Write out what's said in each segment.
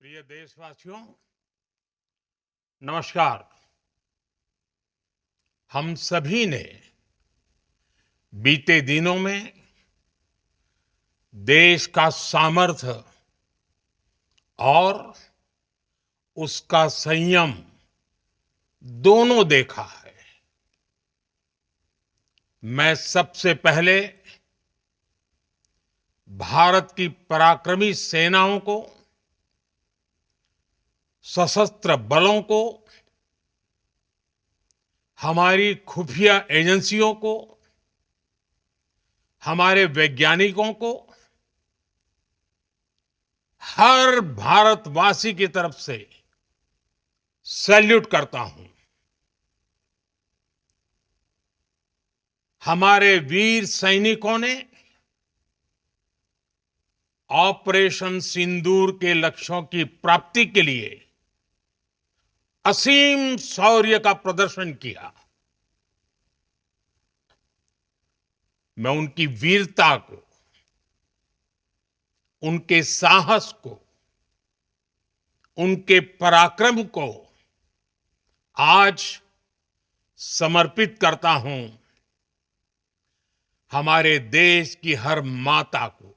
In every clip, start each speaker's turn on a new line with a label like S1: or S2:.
S1: प्रिय देशवासियों, नमस्कार। हम सभी ने बीते दिनों में देश का सामर्थ्य और उसका संयम दोनों देखा है। मैं सबसे पहले भारत की पराक्रमी सेनाओं को, सशस्त्र बलों को, हमारी खुफिया एजेंसियों को, हमारे वैज्ञानिकों को, हर भारतवासी की तरफ से सैल्यूट करता हूं। हमारे वीर सैनिकों ने ऑपरेशन सिंदूर के लक्ष्यों की प्राप्ति के लिए असीम शौर्य का प्रदर्शन किया। मैं उनकी वीरता को, उनके साहस को, उनके पराक्रम को आज समर्पित करता हूं हमारे देश की हर माता को,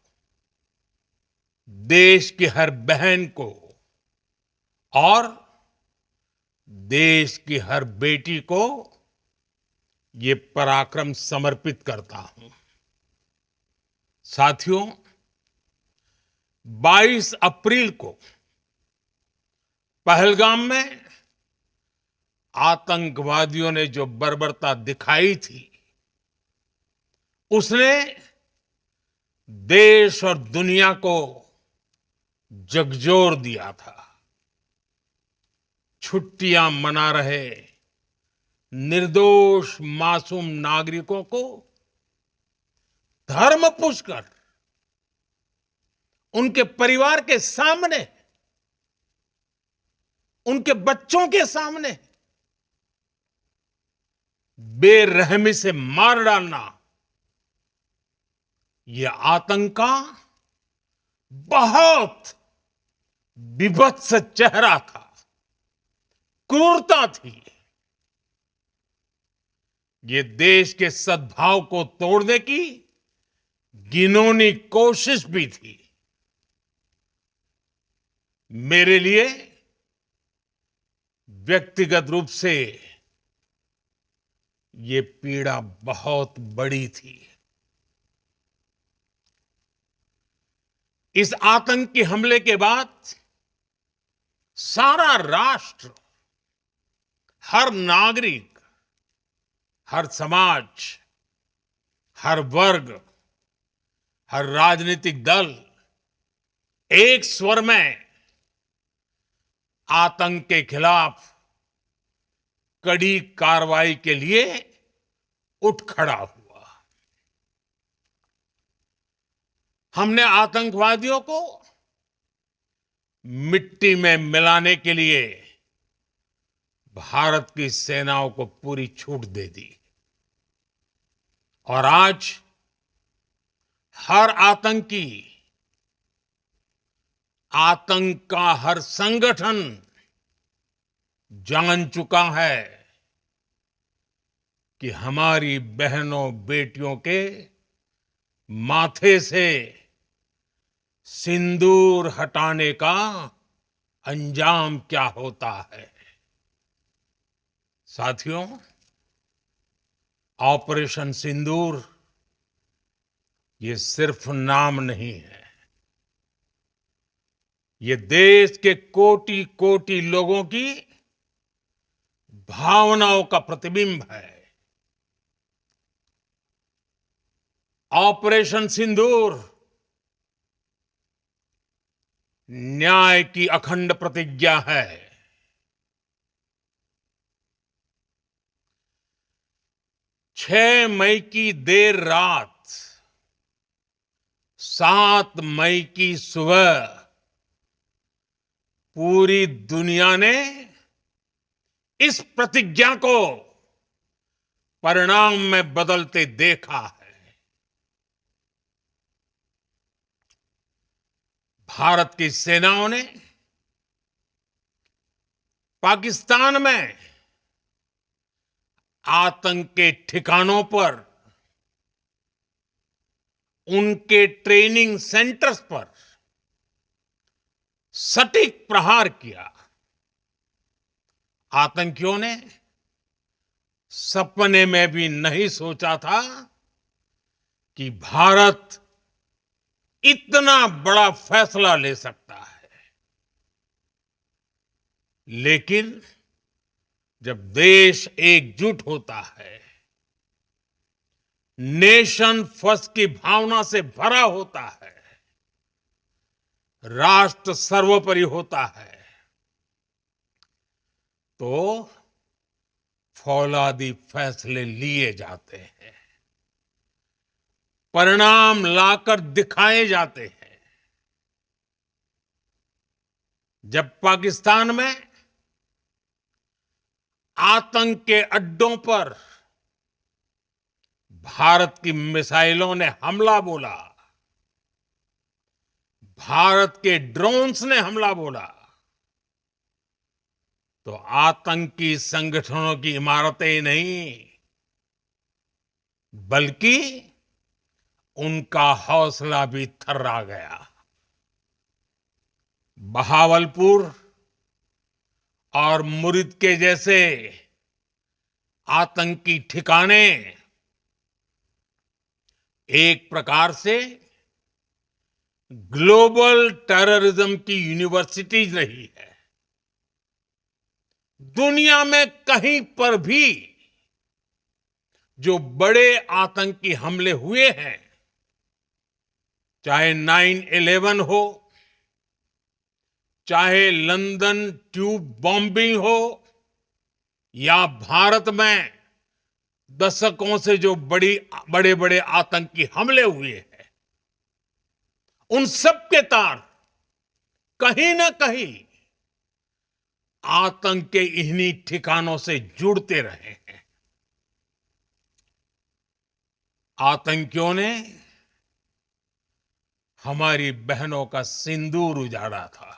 S1: देश की हर बहन को और देश की हर बेटी को ये पराक्रम समर्पित करता हूं। साथियों, 22 अप्रैल को पहलगाम में आतंकवादियों ने जो बर्बरता दिखाई थी, उसने देश और दुनिया को झकझोर दिया था। छुट्टियां मना रहे निर्दोष मासूम नागरिकों को धर्म पूछकर उनके परिवार के सामने, उनके बच्चों के सामने बेरहमी से मार डालना, यह आतंक का बहुत विभत्स चेहरा था, क्रूरता थी। ये देश के सद्भाव को तोड़ने की घिनौनी कोशिश भी थी। मेरे लिए व्यक्तिगत रूप से ये पीड़ा बहुत बड़ी थी। इस आतंकी हमले के बाद सारा राष्ट्र, हर नागरिक, हर समाज, हर वर्ग, हर राजनीतिक दल एक स्वर में आतंक के खिलाफ कड़ी कार्रवाई के लिए उठ खड़ा हुआ। हमने आतंकवादियों को मिट्टी में मिलाने के लिए भारत की सेनाओं को पूरी छूट दे दी और आज हर आतंकी, आतंक का हर संगठन जान चुका है कि हमारी बहनों बेटियों के माथे से सिंदूर हटाने का अंजाम क्या होता है। साथियों, ऑपरेशन सिंदूर ये सिर्फ नाम नहीं है, ये देश के कोटि कोटि लोगों की भावनाओं का प्रतिबिंब है। ऑपरेशन सिंदूर न्याय की अखंड प्रतिज्ञा है। 6 मई की देर रात, 7 मई की सुबह पूरी दुनिया ने इस प्रतिज्ञा को परिणाम में बदलते देखा है। भारत की सेनाओं ने पाकिस्तान में आतंक के ठिकानों पर, उनके ट्रेनिंग सेंटर्स पर सटीक प्रहार किया। आतंकियों ने सपने में भी नहीं सोचा था कि भारत इतना बड़ा फैसला ले सकता है। लेकिन जब देश एकजुट होता है, नेशन फर्स्ट की भावना से भरा होता है, राष्ट्र सर्वोपरि होता है, तो फौलादी फैसले लिए जाते हैं, परिणाम लाकर दिखाए जाते हैं। जब पाकिस्तान में आतंक के अड्डों पर भारत की मिसाइलों ने हमला बोला, भारत के ड्रोन्स ने हमला बोला, तो आतंकी संगठनों की इमारतें नहीं, बल्कि उनका हौसला भी थर्रा गया। बहावलपुर और मुरिद के जैसे आतंकी ठिकाने एक प्रकार से ग्लोबल टेररिज्म की यूनिवर्सिटीज रही है। दुनिया में कहीं पर भी जो बड़े आतंकी हमले हुए हैं, चाहे 9/11 हो, चाहे लंदन ट्यूब बॉम्बिंग हो, या भारत में दशकों से जो बड़े बड़े आतंकी हमले हुए हैं, उन सब के तार कहीं ना कहीं आतंक के इन्हीं ठिकानों से जुड़ते रहे हैं। आतंकियों ने हमारी बहनों का सिंदूर उजाड़ा था,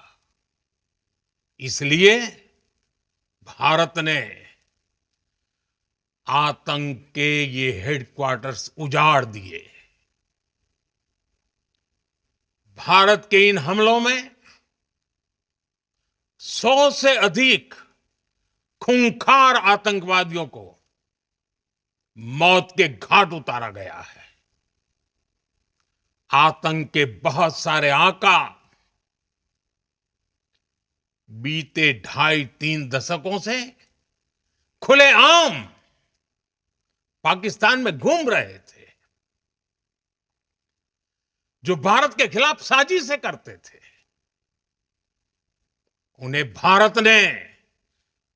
S1: इसलिए भारत ने आतंक के ये हेडक्वार्टर्स उजाड़ दिए। भारत के इन हमलों में 100 से अधिक खूंखार आतंकवादियों को मौत के घाट उतारा गया है। आतंक के बहुत सारे आका बीते 2.5-3 दशकों से खुलेआम पाकिस्तान में घूम रहे थे, जो भारत के खिलाफ साजिशें करते थे। उन्हें भारत ने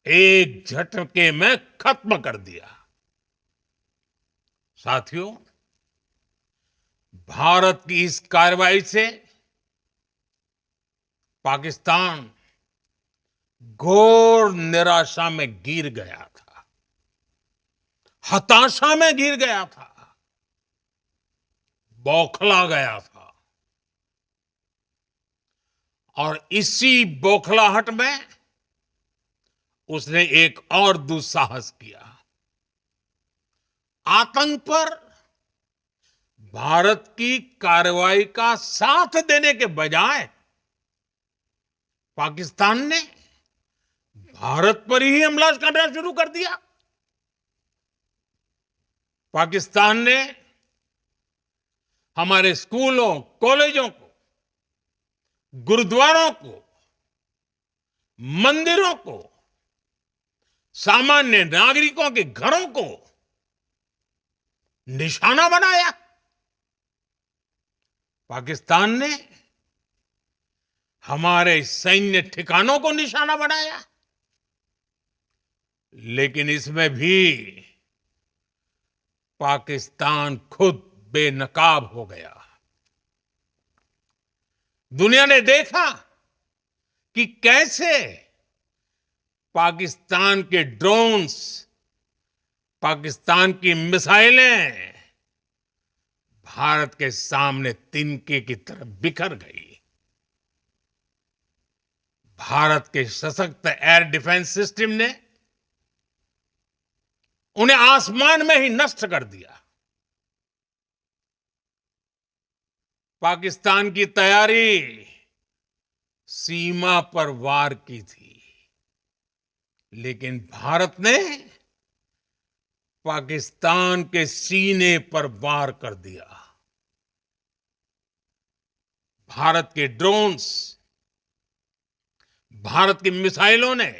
S1: एक झटके में खत्म कर दिया। साथियों, भारत की इस कार्रवाई से पाकिस्तान घोर निराशा में गिर गया था, हताशा में गिर गया था, बौखला गया था। और इसी बौखलाहट में उसने एक और दुस्साहस किया। आतंक पर भारत की कार्रवाई का साथ देने के बजाय पाकिस्तान ने भारत पर ही हमला करना शुरू कर दिया। पाकिस्तान ने हमारे स्कूलों, कॉलेजों को, गुरुद्वारों को, मंदिरों को, सामान्य नागरिकों के घरों को निशाना बनाया। पाकिस्तान ने हमारे सैन्य ठिकानों को निशाना बनाया। लेकिन इसमें भी पाकिस्तान खुद बेनकाब हो गया। दुनिया ने देखा कि कैसे पाकिस्तान के ड्रोन्स, पाकिस्तान की मिसाइलें भारत के सामने तिनके की तरह बिखर गई। भारत के सशक्त एयर डिफेंस सिस्टम ने उन्हें आसमान में ही नष्ट कर दिया। पाकिस्तान की तैयारी सीमा पर वार की थी, लेकिन भारत ने पाकिस्तान के सीने पर वार कर दिया। भारत के ड्रोन्स, भारत की मिसाइलों ने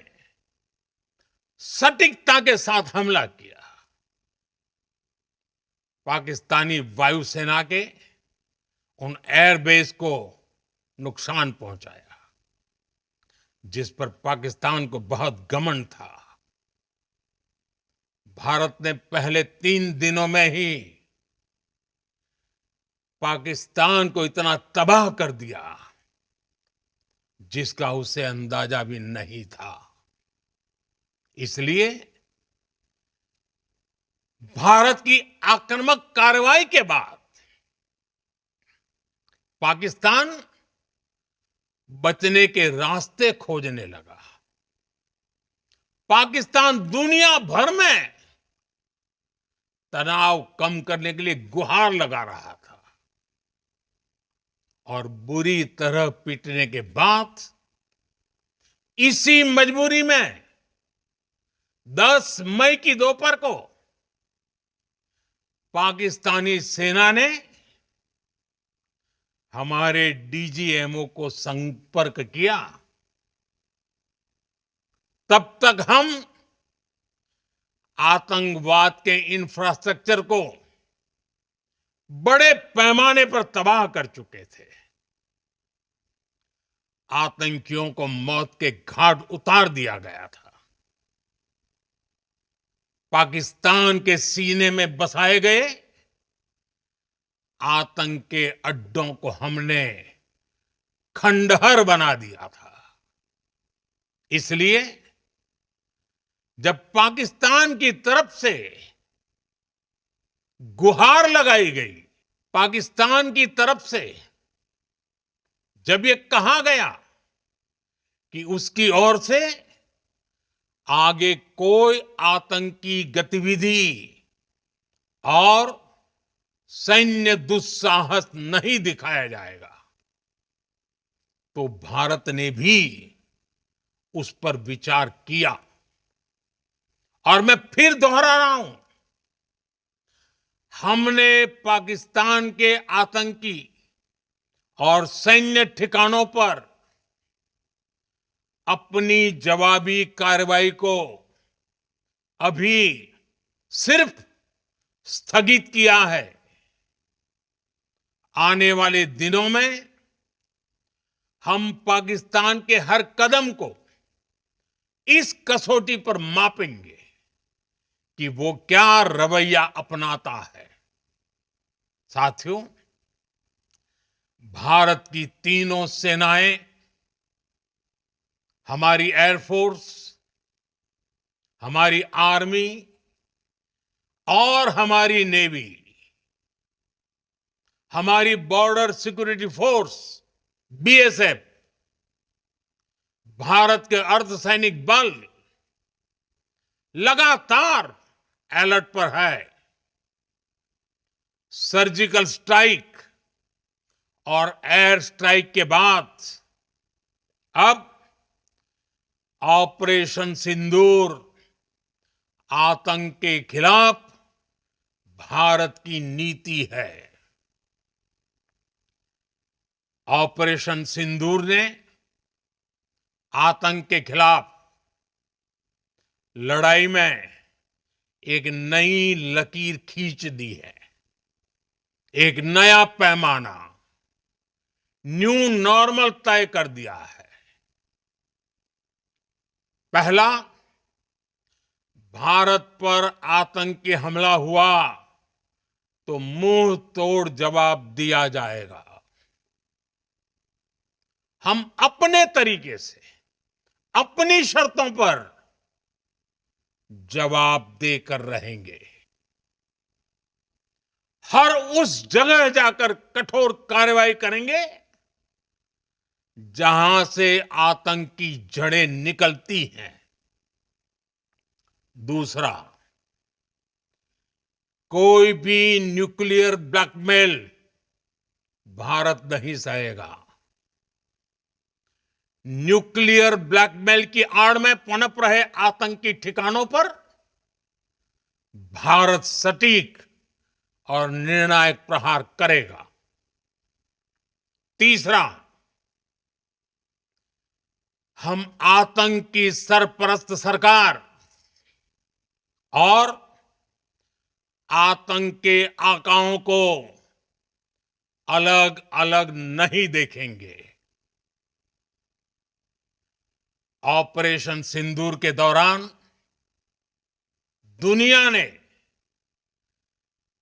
S1: सटीकता के साथ हमला किया। पाकिस्तानी वायुसेना के उन एयरबेस को नुकसान पहुंचाया, जिस पर पाकिस्तान को बहुत घमंड था। भारत ने पहले 3 दिनों में ही पाकिस्तान को इतना तबाह कर दिया जिसका उसे अंदाजा भी नहीं था। इसलिए भारत की आक्रामक कार्रवाई के बाद पाकिस्तान बचने के रास्ते खोजने लगा। पाकिस्तान दुनिया भर में तनाव कम करने के लिए गुहार लगा रहा था और बुरी तरह पीटने के बाद इसी मजबूरी में 10 मई की दोपहर को पाकिस्तानी सेना ने हमारे डीजीएमओ को संपर्क किया। तब तक हम आतंकवाद के इंफ्रास्ट्रक्चर को बड़े पैमाने पर तबाह कर चुके थे। आतंकियों को मौत के घाट उतार दिया गया था। पाकिस्तान के सीने में बसाए गए आतंक के अड्डों को हमने खंडहर बना दिया था। इसलिए जब पाकिस्तान की तरफ से गुहार लगाई गई, पाकिस्तान की तरफ से जब ये कहा गया कि उसकी ओर से आगे कोई आतंकी गतिविधि और सैन्य दुस्साहस नहीं दिखाया जाएगा, तो भारत ने भी उस पर विचार किया। और मैं फिर दोहरा रहा हूं, हमने पाकिस्तान के आतंकी और सैन्य ठिकानों पर अपनी जवाबी कार्रवाई को अभी सिर्फ स्थगित किया है। आने वाले दिनों में हम पाकिस्तान के हर कदम को इस कसौटी पर मापेंगे कि वो क्या रवैया अपनाता है। साथियों, भारत की तीनों सेनाएं, हमारी एयरफोर्स, हमारी आर्मी और हमारी नेवी, हमारी border security force BSF, Bharat के अर्धसैनिक बल लगातार अलर्ट पर है। सर्जिकल स्ट्राइक और एयर स्ट्राइक के बाद अब ऑपरेशन सिंदूर आतंक के खिलाफ भारत की नीति है। ऑपरेशन सिंदूर ने आतंक के खिलाफ लड़ाई में एक नई लकीर खींच दी है, एक नया पैमाना, न्यू नॉर्मल तय कर दिया है। पहला, भारत पर आतंकी हमला हुआ तो मुंह तोड़ जवाब दिया जाएगा। हम अपने तरीके से, अपनी शर्तों पर जवाब देकर रहेंगे। हर उस जगह जाकर कठोर कार्रवाई करेंगे जहां से आतंक की जड़ें निकलती हैं। दूसरा, कोई भी न्यूक्लियर ब्लैकमेल भारत नहीं सहेगा। न्यूक्लियर ब्लैकमेल की आड़ में पनप रहे आतंकी ठिकानों पर भारत सटीक और निर्णायक प्रहार करेगा। तीसरा, हम आतंक की सरपरस्त सरकार और आतंक के आकाओं को अलग अलग नहीं देखेंगे। ऑपरेशन सिंदूर के दौरान दुनिया ने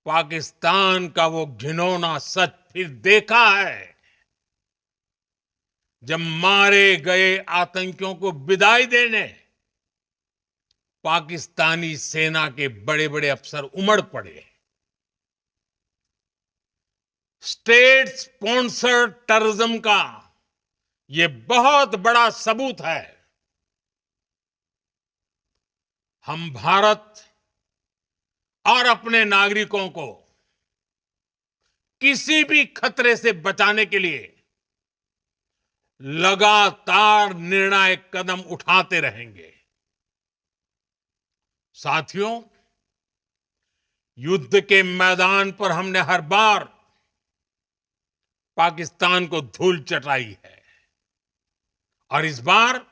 S1: पाकिस्तान का वो घिनौना सच फिर देखा है, जब मारे गए आतंकियों को विदाई देने पाकिस्तानी सेना के बड़े बड़े अफसर उमड़ पड़े। स्टेट स्पॉन्सर्ड टेररिज्म का ये बहुत बड़ा सबूत है। हम भारत और अपने नागरिकों को किसी भी खतरे से बचाने के लिए लगातार निर्णायक कदम उठाते रहेंगे। साथियों, युद्ध के मैदान पर हमने हर बार पाकिस्तान को धूल चटाई है और इस बार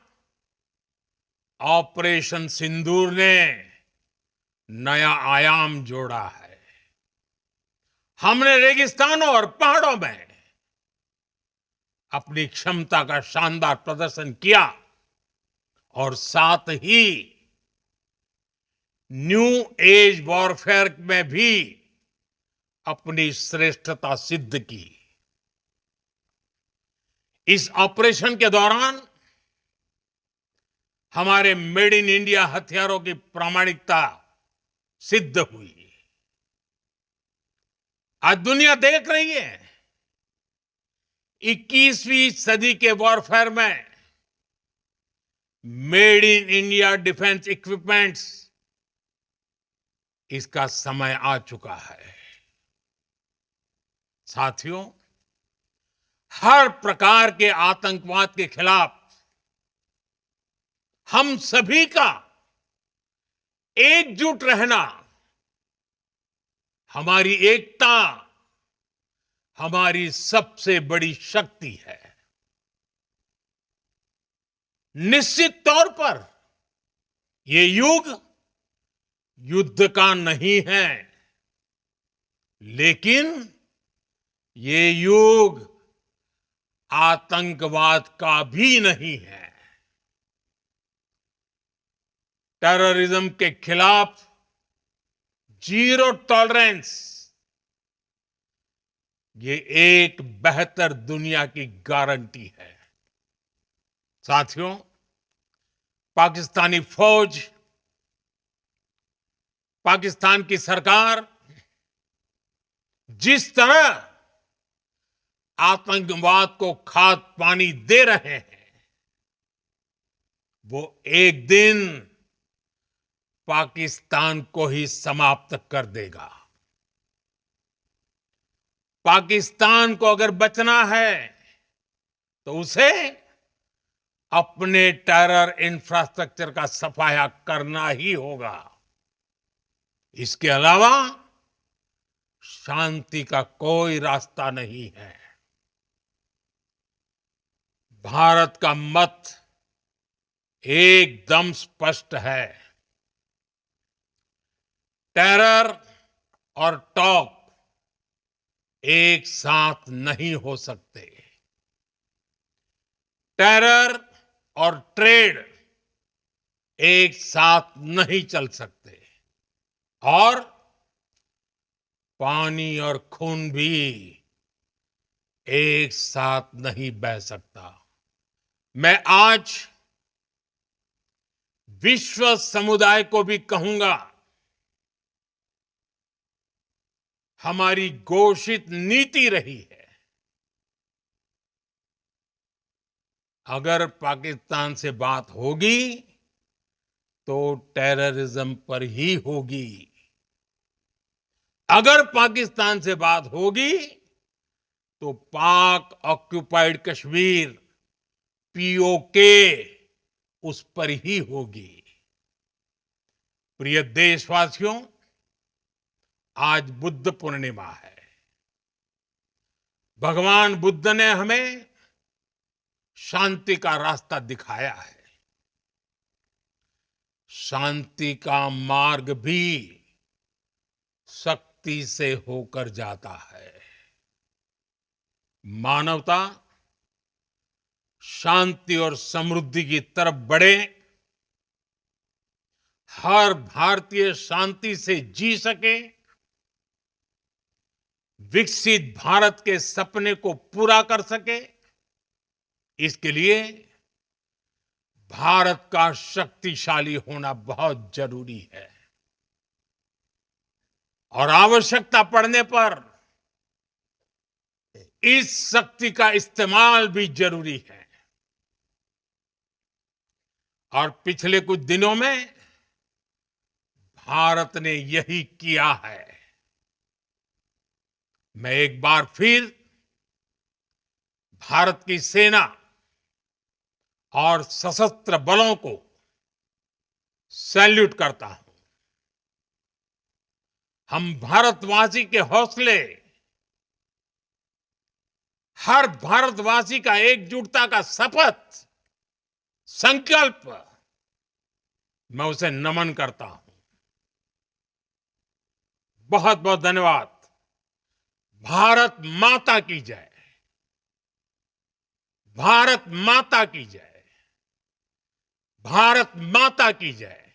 S1: ऑपरेशन सिंदूर ने नया आयाम जोड़ा है। हमने रेगिस्तानों और पहाड़ों में अपनी क्षमता का शानदार प्रदर्शन किया और साथ ही न्यू एज वॉरफेयर में भी अपनी श्रेष्ठता सिद्ध की। इस ऑपरेशन के दौरान हमारे मेड इन इंडिया हथियारों की प्रामाणिकता सिद्ध हुई। आज दुनिया देख रही है 21वीं सदी के वॉरफेयर में made in India defence equipments, इसका समय आ चुका है। साथियों, हर प्रकार के आतंकवाद के खिलाफ हम सभी का एकजुट रहना, हमारी एकता हमारी सबसे बड़ी शक्ति है। निश्चित तौर पर ये युग युद्ध का नहीं है, लेकिन ये युग आतंकवाद का भी नहीं है। टेररिज्म के खिलाफ जीरो टॉलरेंस, ये एक बेहतर दुनिया की गारंटी है। साथियों, पाकिस्तानी फौज, पाकिस्तान की सरकार जिस तरह आतंकवाद को खाद पानी दे रहे हैं, वो एक दिन पाकिस्तान को ही समाप्त कर देगा। पाकिस्तान को अगर बचना है तो उसे अपने टेरर इंफ्रास्ट्रक्चर का सफाया करना ही होगा। इसके अलावा शांति का कोई रास्ता नहीं है। भारत का मत एकदम स्पष्ट है। टेरर और टॉक एक साथ नहीं हो सकते। टेरर और ट्रेड एक साथ नहीं चल सकते और पानी और खून भी एक साथ नहीं बह सकता। मैं आज विश्व समुदाय को भी कहूंगा, हमारी घोषित नीति रही है अगर पाकिस्तान से बात होगी तो टेररिज्म पर ही होगी। अगर पाकिस्तान से बात होगी तो पाक ऑक्युपाइड कश्मीर पीओके उस पर ही होगी। प्रिय देशवासियों, आज बुद्ध पूर्णिमा है। भगवान बुद्ध ने हमें शांति का रास्ता दिखाया है। शांति का मार्ग भी शक्ति से होकर जाता है। मानवता शांति और समृद्धि की तरफ बढ़े, हर भारतीय शांति से जी सके, विकसित भारत के सपने को पूरा कर सके, इसके लिए भारत का शक्तिशाली होना बहुत जरूरी है। और आवश्यकता पड़ने पर इस शक्ति का इस्तेमाल भी जरूरी है। और पिछले कुछ दिनों में भारत ने यही किया है। मैं एक बार फिर भारत की सेना और सशस्त्र बलों को सैल्यूट करता हूं। हम भारतवासी के हौसले, हर भारतवासी का एकजुटता का शपथ, संकल्प, मैं उसे नमन करता हूं। बहुत बहुत धन्यवाद। भारत माता की जय। भारत माता की जय। भारत माता की जय।